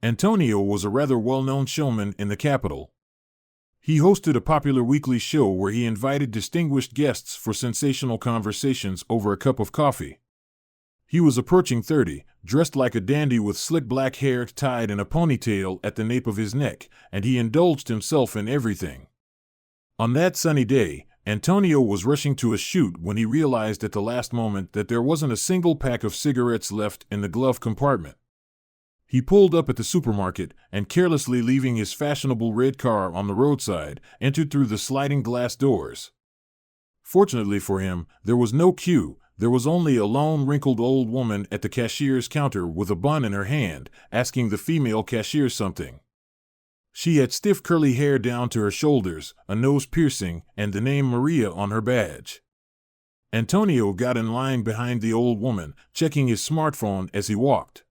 Antonio was a rather well-known showman in the capital. He hosted a popular weekly show where he invited distinguished guests for sensational conversations over a cup of coffee. He was approaching 30, dressed like a dandy with slick black hair tied in a ponytail at the nape of his neck, and he indulged himself in everything. On that sunny day, Antonio was rushing to a shoot when he realized at the last moment that there wasn't a single pack of cigarettes left in the glove compartment. He pulled up at the supermarket and, carelessly leaving his fashionable red car on the roadside, entered through the sliding glass doors. Fortunately for him, there was no queue. There was only a lone, wrinkled old woman at the cashier's counter with a bun in her hand, asking the female cashier something. She had stiff curly hair down to her shoulders, a nose piercing, and the name Maria on her badge. Antonio got in line behind the old woman, checking his smartphone as he walked.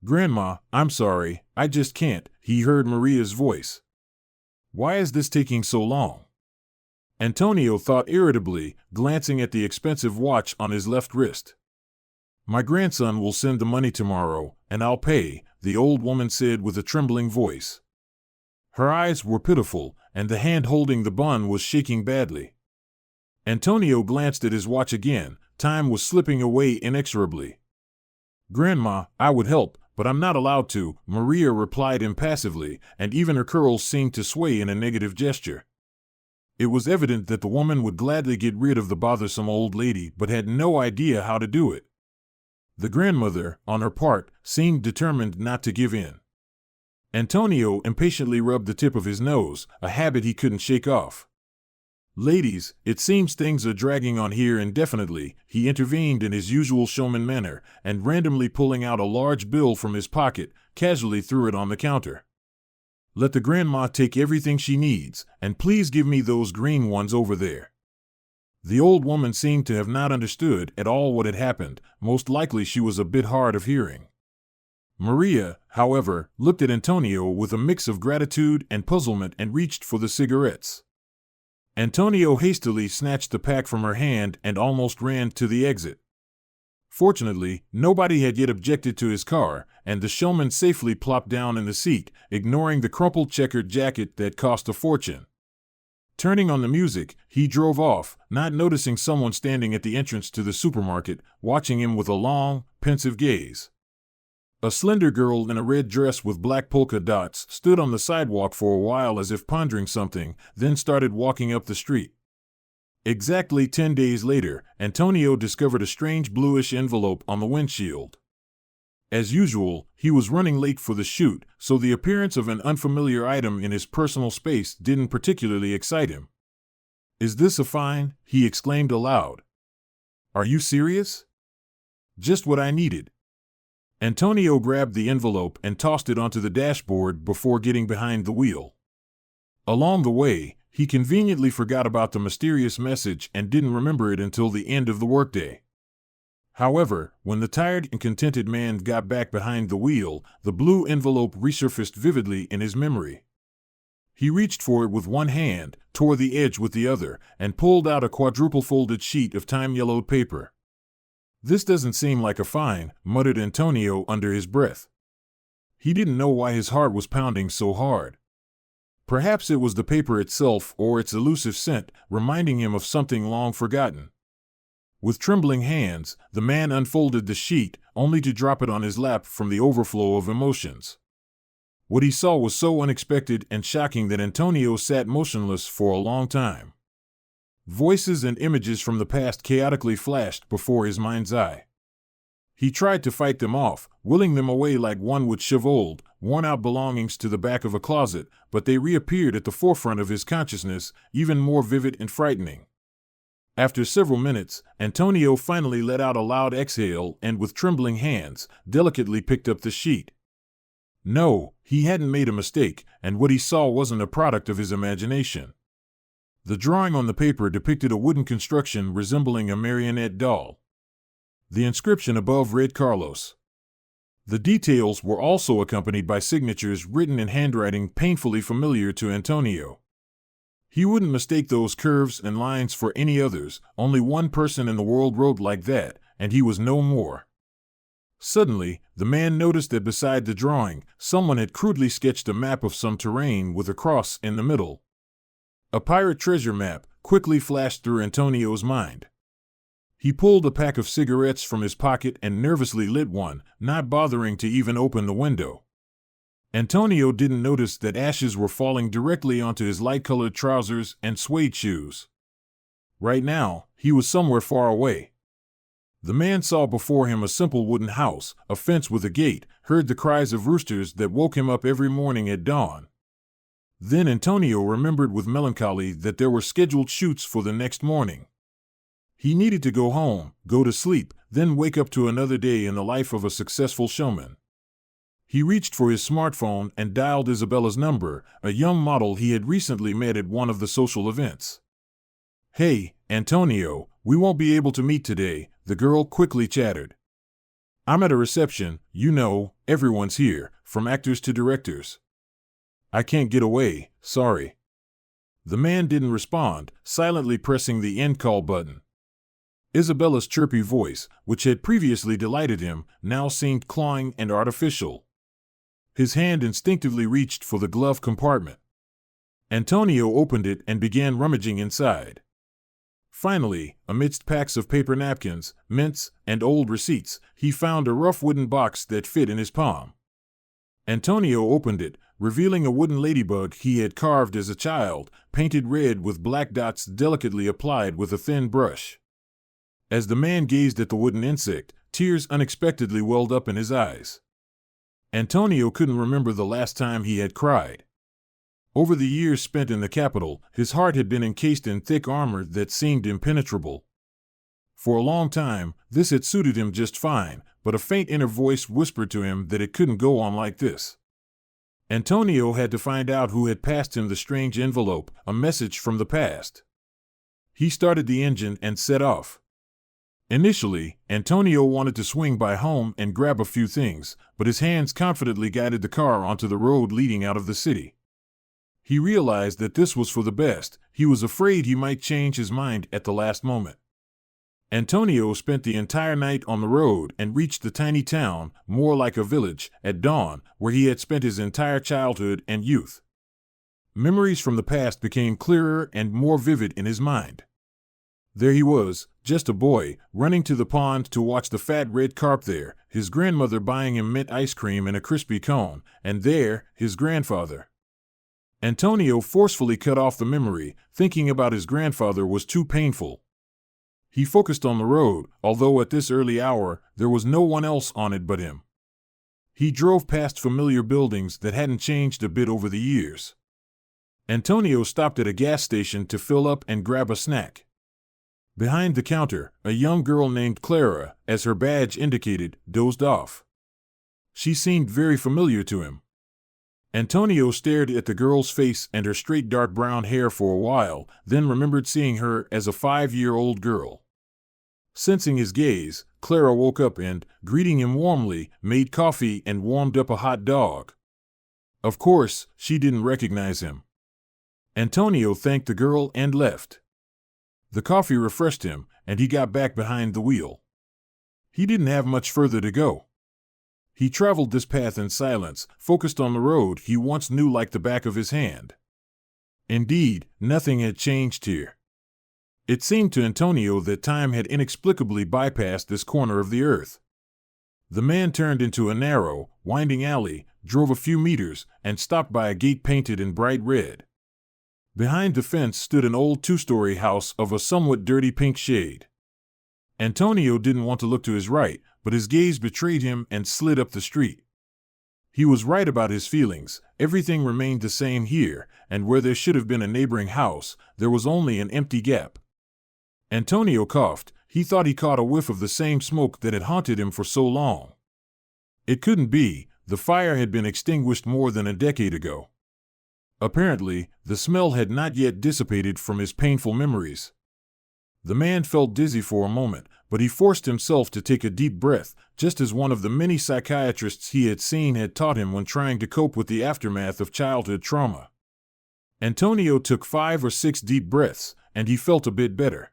"Grandma, I'm sorry, I just can't," he heard Maria's voice. "Why is this taking so long?" Antonio thought irritably, glancing at the expensive watch on his left wrist. "My grandson will send the money tomorrow, and I'll pay," the old woman said with a trembling voice. Her eyes were pitiful, and the hand holding the bun was shaking badly. Antonio glanced at his watch again. Time was slipping away inexorably. "Grandma, I would help, but I'm not allowed to," Maria replied impassively, and even her curls seemed to sway in a negative gesture. It was evident that the woman would gladly get rid of the bothersome old lady, but had no idea how to do it. The grandmother, on her part, seemed determined not to give in. Antonio impatiently rubbed the tip of his nose, a habit he couldn't shake off. "Ladies, it seems things are dragging on here indefinitely," he intervened in his usual showman manner, and randomly pulling out a large bill from his pocket, casually threw it on the counter. "Let the grandma take everything she needs, and please give me those green ones over there." The old woman seemed to have not understood at all what had happened. Most likely she was a bit hard of hearing. Maria, however, looked at Antonio with a mix of gratitude and puzzlement and reached for the cigarettes. Antonio hastily snatched the pack from her hand and almost ran to the exit. Fortunately, nobody had yet objected to his car, and the showman safely plopped down in the seat, ignoring the crumpled checkered jacket that cost a fortune. Turning on the music, he drove off, not noticing someone standing at the entrance to the supermarket, watching him with a long, pensive gaze. A slender girl in a red dress with black polka dots stood on the sidewalk for a while as if pondering something, then started walking up the street. Exactly 10 days later, Antonio discovered a strange bluish envelope on the windshield. As usual, he was running late for the shoot, so the appearance of an unfamiliar item in his personal space didn't particularly excite him. "Is this a fine?" he exclaimed aloud. "Are you serious?" "Just what I needed." Antonio grabbed the envelope and tossed it onto the dashboard before getting behind the wheel. Along the way, he conveniently forgot about the mysterious message and didn't remember it until the end of the workday. However, when the tired and contented man got back behind the wheel, the blue envelope resurfaced vividly in his memory. He reached for it with one hand, tore the edge with the other, and pulled out a quadruple-folded sheet of time-yellowed paper. "This doesn't seem like a fine," muttered Antonio under his breath. He didn't know why his heart was pounding so hard. Perhaps it was the paper itself or its elusive scent, reminding him of something long forgotten. With trembling hands, the man unfolded the sheet, only to drop it on his lap from the overflow of emotions. What he saw was so unexpected and shocking that Antonio sat motionless for a long time. Voices and images from the past chaotically flashed before his mind's eye. He tried to fight them off, willing them away like one would shove old, worn-out belongings to the back of a closet, but they reappeared at the forefront of his consciousness, even more vivid and frightening. After several minutes, Antonio finally let out a loud exhale and, with trembling hands, delicately picked up the sheet. No, he hadn't made a mistake, and what he saw wasn't a product of his imagination. The drawing on the paper depicted a wooden construction resembling a marionette doll. The inscription above read Carlos. The details were also accompanied by signatures written in handwriting painfully familiar to Antonio. He wouldn't mistake those curves and lines for any others. Only one person in the world wrote like that, and he was no more. Suddenly, the man noticed that beside the drawing, someone had crudely sketched a map of some terrain with a cross in the middle. A pirate treasure map quickly flashed through Antonio's mind. He pulled a pack of cigarettes from his pocket and nervously lit one, not bothering to even open the window. Antonio didn't notice that ashes were falling directly onto his light-colored trousers and suede shoes. Right now, he was somewhere far away. The man saw before him a simple wooden house, a fence with a gate, heard the cries of roosters that woke him up every morning at dawn. Then Antonio remembered with melancholy that there were scheduled shoots for the next morning. He needed to go home, go to sleep, then wake up to another day in the life of a successful showman. He reached for his smartphone and dialed Isabella's number, a young model he had recently met at one of the social events. "Hey, Antonio, we won't be able to meet today," the girl quickly chattered. "I'm at a reception, you know, everyone's here, from actors to directors. I can't get away, sorry." The man didn't respond, silently pressing the end call button. Isabella's chirpy voice, which had previously delighted him, now seemed clawing and artificial. His hand instinctively reached for the glove compartment. Antonio opened it and began rummaging inside. Finally, amidst packs of paper napkins, mints, and old receipts, he found a rough wooden box that fit in his palm. Antonio opened it, revealing a wooden ladybug he had carved as a child, painted red with black dots delicately applied with a thin brush. As the man gazed at the wooden insect, tears unexpectedly welled up in his eyes. Antonio couldn't remember the last time he had cried. Over the years spent in the capital, his heart had been encased in thick armor that seemed impenetrable. For a long time, this had suited him just fine, but a faint inner voice whispered to him that it couldn't go on like this. Antonio had to find out who had passed him the strange envelope, a message from the past. He started the engine and set off. Initially, Antonio wanted to swing by home and grab a few things, but his hands confidently guided the car onto the road leading out of the city. He realized that this was for the best. He was afraid he might change his mind at the last moment. Antonio spent the entire night on the road and reached the tiny town, more like a village, at dawn, where he had spent his entire childhood and youth. Memories from the past became clearer and more vivid in his mind. There he was, just a boy, running to the pond to watch the fat red carp there, his grandmother buying him mint ice cream in a crispy cone, and there, his grandfather. Antonio forcefully cut off the memory, thinking about his grandfather was too painful. He focused on the road, although at this early hour, there was no one else on it but him. He drove past familiar buildings that hadn't changed a bit over the years. Antonio stopped at a gas station to fill up and grab a snack. Behind the counter, a young girl named Clara, as her badge indicated, dozed off. She seemed very familiar to him. Antonio stared at the girl's face and her straight dark brown hair for a while, then remembered seeing her as a 5-year-old girl. Sensing his gaze, Clara woke up and, greeting him warmly, made coffee and warmed up a hot dog. Of course, she didn't recognize him. Antonio thanked the girl and left. The coffee refreshed him, and he got back behind the wheel. He didn't have much further to go. He traveled this path in silence, focused on the road he once knew like the back of his hand. Indeed, nothing had changed here. It seemed to Antonio that time had inexplicably bypassed this corner of the earth. The man turned into a narrow, winding alley, drove a few meters, and stopped by a gate painted in bright red. Behind the fence stood an old 2-story house of a somewhat dirty pink shade. Antonio didn't want to look to his right, but his gaze betrayed him and slid up the street. He was right about his feelings. Everything remained the same here, and where there should have been a neighboring house, there was only an empty gap. Antonio coughed. He thought he caught a whiff of the same smoke that had haunted him for so long. It couldn't be. The fire had been extinguished more than a decade ago. Apparently, the smell had not yet dissipated from his painful memories. The man felt dizzy for a moment, but he forced himself to take a deep breath, just as one of the many psychiatrists he had seen had taught him when trying to cope with the aftermath of childhood trauma. Antonio took 5 or 6 deep breaths, and he felt a bit better.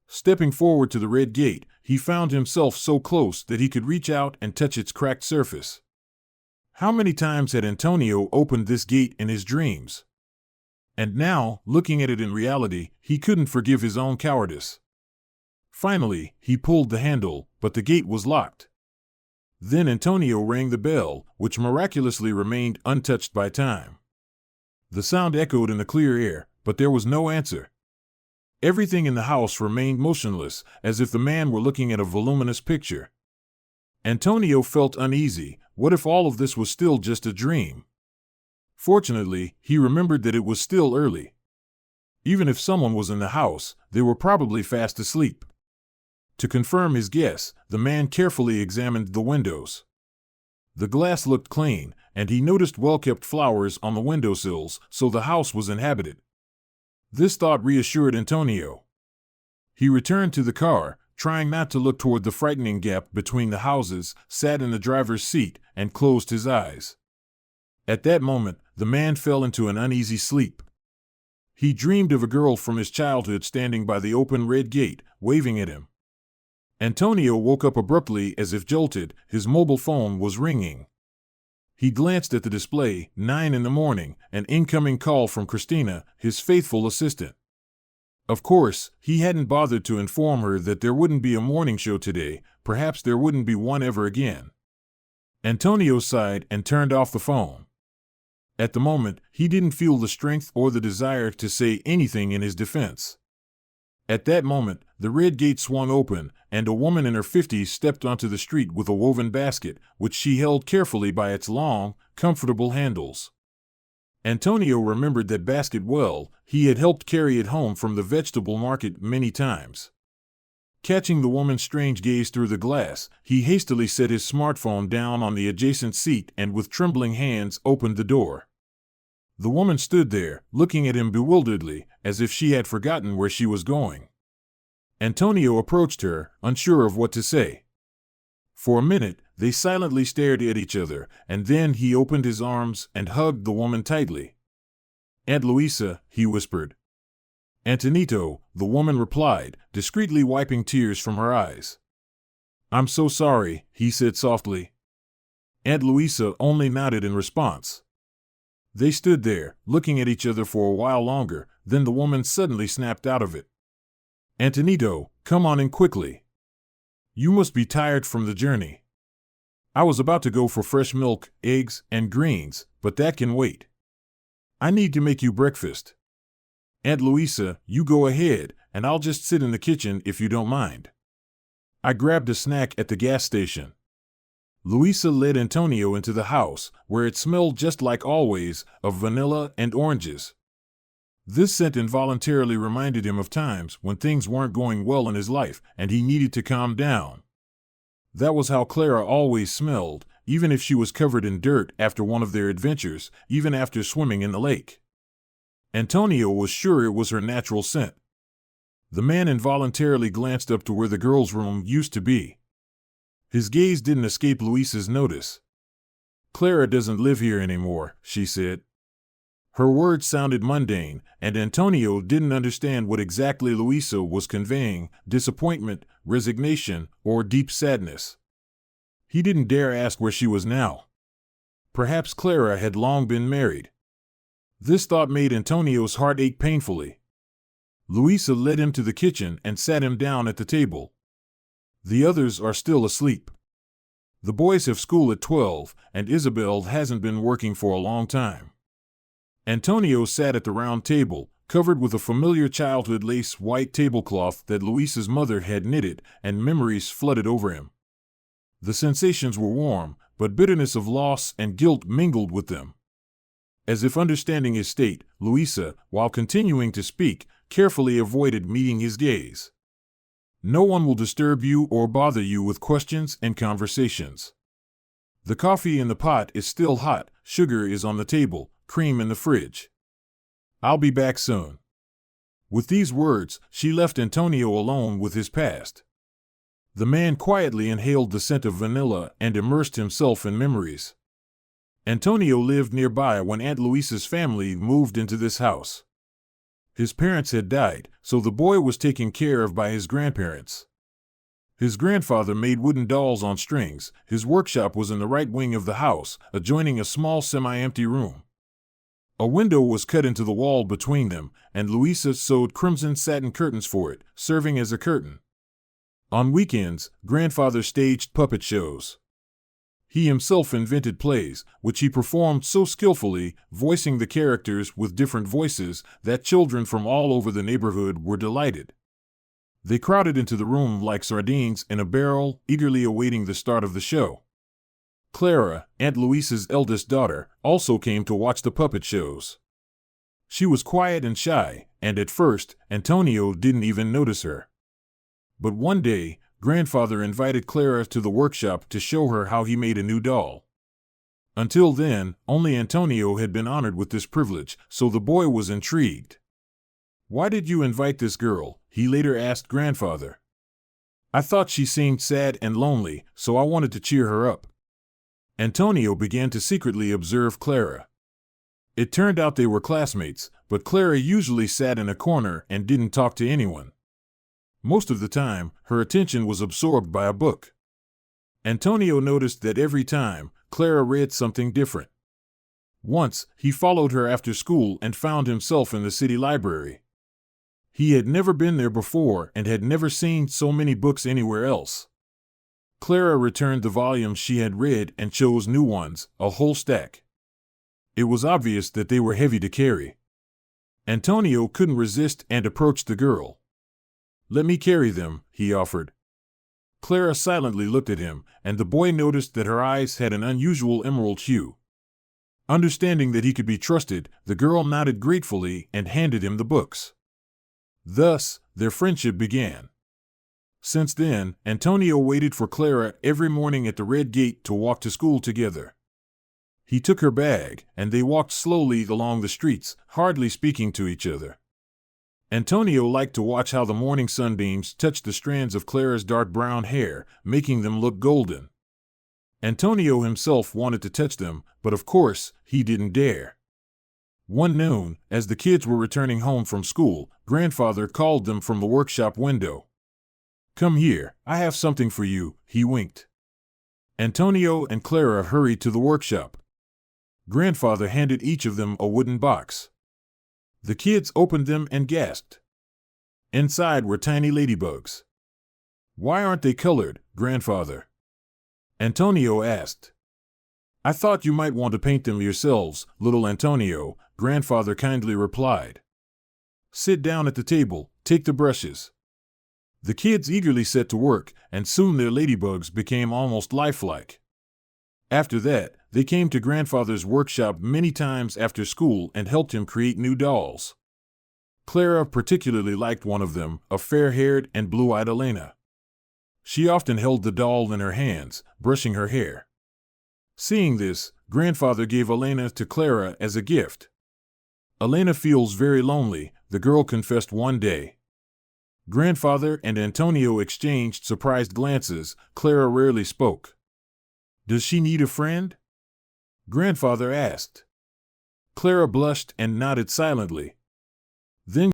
Stepping forward to the red gate, he found himself so close that he could reach out and touch its cracked surface. How many times had Antonio opened this gate in his dreams? And now, looking at it in reality, he couldn't forgive his own cowardice. Finally, he pulled the handle, but the gate was locked. Then Antonio rang the bell, which miraculously remained untouched by time. The sound echoed in the clear air, but there was no answer. Everything in the house remained motionless, as if the man were looking at a voluminous picture. Antonio felt uneasy. What if all of this was still just a dream? Fortunately, he remembered that it was still early. Even if someone was in the house, they were probably fast asleep. To confirm his guess, the man carefully examined the windows. The glass looked clean, and he noticed well-kept flowers on the windowsills, so the house was inhabited. This thought reassured Antonio. He returned to the car, trying not to look toward the frightening gap between the houses, sat in the driver's seat, and closed his eyes. At that moment, the man fell into an uneasy sleep. He dreamed of a girl from his childhood standing by the open red gate, waving at him. Antonio woke up abruptly as if jolted. His mobile phone was ringing. He glanced at the display. 9 a.m, an incoming call from Christina, his faithful assistant. Of course, he hadn't bothered to inform her that there wouldn't be a morning show today. Perhaps there wouldn't be one ever again. Antonio sighed and turned off the phone. At the moment, he didn't feel the strength or the desire to say anything in his defense. At that moment, the red gate swung open, and a woman in her 50s stepped onto the street with a woven basket, which she held carefully by its long, comfortable handles. Antonio remembered that basket well. He had helped carry it home from the vegetable market many times. Catching the woman's strange gaze through the glass, he hastily set his smartphone down on the adjacent seat and with trembling hands opened the door. The woman stood there, looking at him bewilderedly, as if she had forgotten where she was going. Antonio approached her, unsure of what to say. For a minute, they silently stared at each other, and then he opened his arms and hugged the woman tightly. "Aunt Luisa," he whispered. "Antonito," the woman replied, discreetly wiping tears from her eyes. "I'm so sorry," he said softly. Aunt Luisa only nodded in response. They stood there, looking at each other for a while longer, then the woman suddenly snapped out of it. "Antonito, come on in quickly. You must be tired from the journey. I was about to go for fresh milk, eggs, and greens, but that can wait. I need to make you breakfast. Aunt Luisa, you go ahead, and I'll just sit in the kitchen if you don't mind." I grabbed a snack at the gas station. Luisa led Antonio into the house, where it smelled just like always, of vanilla and oranges. This scent involuntarily reminded him of times when things weren't going well in his life, and he needed to calm down. That was how Clara always smelled, even if she was covered in dirt after one of their adventures, even after swimming in the lake. Antonio was sure it was her natural scent. The man involuntarily glanced up to where the girl's room used to be. His gaze didn't escape Luisa's notice. "Clara doesn't live here anymore," she said. Her words sounded mundane, and Antonio didn't understand what exactly Luisa was conveying: disappointment, resignation, or deep sadness. He didn't dare ask where she was now. Perhaps Clara had long been married. This thought made Antonio's heart ache painfully. Luisa led him to the kitchen and sat him down at the table. "The others are still asleep. The boys have school at 12, and Isabel hasn't been working for a long time." Antonio sat at the round table, covered with a familiar childhood lace white tablecloth that Luisa's mother had knitted, and memories flooded over him. The sensations were warm, but bitterness of loss and guilt mingled with them. As if understanding his state, Luisa, while continuing to speak, carefully avoided meeting his gaze. "No one will disturb you or bother you with questions and conversations. The coffee in the pot is still hot, sugar is on the table, cream in the fridge. I'll be back soon." With these words, she left Antonio alone with his past. The man quietly inhaled the scent of vanilla and immersed himself in memories. Antonio lived nearby when Aunt Luisa's family moved into this house. His parents had died, so the boy was taken care of by his grandparents. His grandfather made wooden dolls on strings. His workshop was in the right wing of the house, adjoining a small semi-empty room. A window was cut into the wall between them, and Louisa sewed crimson satin curtains for it, serving as a curtain. On weekends, grandfather staged puppet shows. He himself invented plays, which he performed so skillfully, voicing the characters with different voices, that children from all over the neighborhood were delighted. They crowded into the room like sardines in a barrel, eagerly awaiting the start of the show. Clara, Aunt Louisa's eldest daughter, also came to watch the puppet shows. She was quiet and shy, and at first, Antonio didn't even notice her. But one day, grandfather invited Clara to the workshop to show her how he made a new doll. Until then, only Antonio had been honored with this privilege, so the boy was intrigued. "Why did you invite this girl?" he later asked grandfather. "I thought she seemed sad and lonely, so I wanted to cheer her up." Antonio began to secretly observe Clara. It turned out they were classmates, but Clara usually sat in a corner and didn't talk to anyone. Most of the time, her attention was absorbed by a book. Antonio noticed that every time, Clara read something different. Once, he followed her after school and found himself in the city library. He had never been there before and had never seen so many books anywhere else. Clara returned the volumes she had read and chose new ones, a whole stack. It was obvious that they were heavy to carry. Antonio couldn't resist and approached the girl. "Let me carry them," he offered. Clara silently looked at him, and the boy noticed that her eyes had an unusual emerald hue. Understanding that he could be trusted, the girl nodded gratefully and handed him the books. Thus, their friendship began. Since then, Antonio waited for Clara every morning at the Red Gate to walk to school together. He took her bag, and they walked slowly along the streets, hardly speaking to each other. Antonio liked to watch how the morning sunbeams touched the strands of Clara's dark brown hair, making them look golden. Antonio himself wanted to touch them, but of course, he didn't dare. One noon, as the kids were returning home from school, grandfather called them from the workshop window. "Come here, I have something for you," he winked. Antonio and Clara hurried to the workshop. Grandfather handed each of them a wooden box. The kids opened them and gasped. Inside were tiny ladybugs. "Why aren't they colored, grandfather?" Antonio asked. "I thought you might want to paint them yourselves, little Antonio," grandfather kindly replied. "Sit down at the table, take the brushes." The kids eagerly set to work, and soon their ladybugs became almost lifelike. After that, they came to grandfather's workshop many times after school and helped him create new dolls. Clara particularly liked one of them, a fair-haired and blue-eyed Elena. She often held the doll in her hands, brushing her hair. Seeing this, grandfather gave Elena to Clara as a gift. "Elena feels very lonely," the girl confessed one day. Grandfather and Antonio exchanged surprised glances. Clara rarely spoke. "Does she need a friend?" grandfather asked. Clara blushed and nodded silently. Then